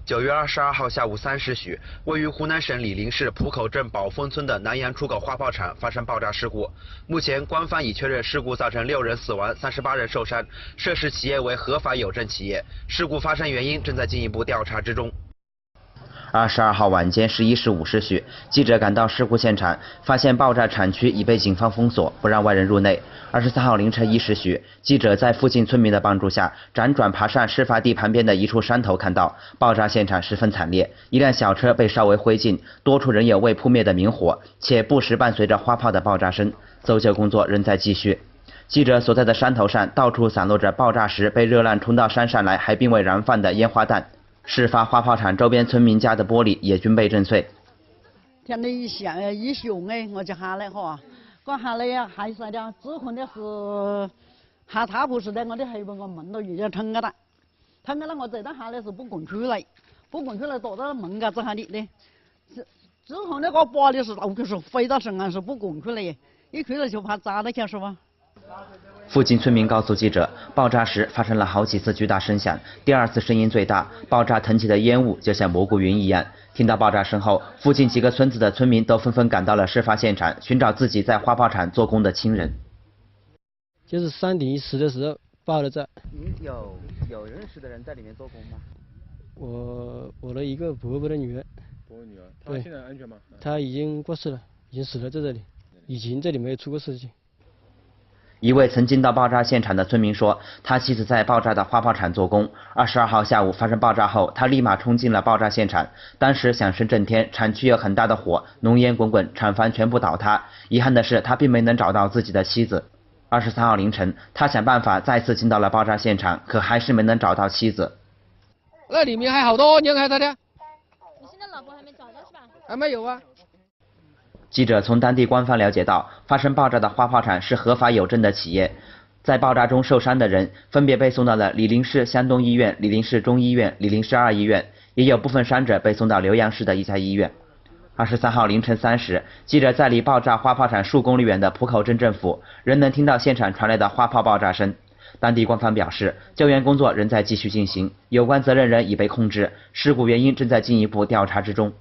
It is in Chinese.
9月22号下午3时许，位于湖南省醴陵市浦口镇宝丰村的南洋出口花炮厂发生爆炸事故。目前，官方已确认事故造成6人死亡、38人受伤，涉事企业为合法有证企业。事故发生原因正在进一步调查之中。22号晚间11时50许，记者赶到事故现场，发现爆炸产区已被警方封锁，不让外人入内。23号凌晨1时许，记者在附近村民的帮助下，辗转爬上事发地旁边的一处山头，看到爆炸现场十分惨烈，一辆小车被烧为灰烬，多处仍有未扑灭的明火，且不时伴随着花炮的爆炸声。搜救工作仍在继续。记者所在的山头上，到处散落着爆炸时被热浪冲到山上来还并未燃放的烟花弹。事发花炮厂周边村民家的玻璃也均被震碎。听到一响一响我就喊了哈，我喊了呀，还是的，之后的是喊他不是的，我的后边我门都已经撑个了，我这趟喊的是不敢出来，躲到门嘎子喊里的。之后那个玻璃是到处是飞到身上是不敢出来，一出来就怕砸了去是吧？附近村民告诉记者，爆炸时发生了好几次巨大声响，第二次声音最大，爆炸腾起的烟雾就像蘑菇云一样。听到爆炸声后，附近几个村子的村民都纷纷赶到了事发现场，寻找自己在花炮厂做工的亲人。就是3点10的时候爆了炸。有认识的人在里面做工吗？我的一个伯伯的女儿。伯伯女儿，她现在安全吗？她已经过世了，已经死了在这里，以前这里没有出过事情。一位曾经到爆炸现场的村民说，他妻子在爆炸的花炮厂做工。22号下午发生爆炸后，他立马冲进了爆炸现场。当时响声震天，厂区有很大的火，浓烟滚滚，厂房全部倒塌。遗憾的是，他并没能找到自己的妻子。23号凌晨，他想办法再次进到了爆炸现场，可还是没能找到妻子。那里面还好多人还在的。你现在老婆还没找到是吧？还没有啊。记者从当地官方了解到，发生爆炸的花炮厂是合法有证的企业。在爆炸中受伤的人分别被送到了醴陵市湘东医院、醴陵市中医院、醴陵市2医院，也有部分伤者被送到浏阳市的一家医院。23号凌晨3时，记者在离爆炸花炮厂数公里远的浦口镇政府，仍能听到现场传来的花炮爆炸声。当地官方表示，救援工作仍在继续进行，有关责任人已被控制，事故原因正在进一步调查之中。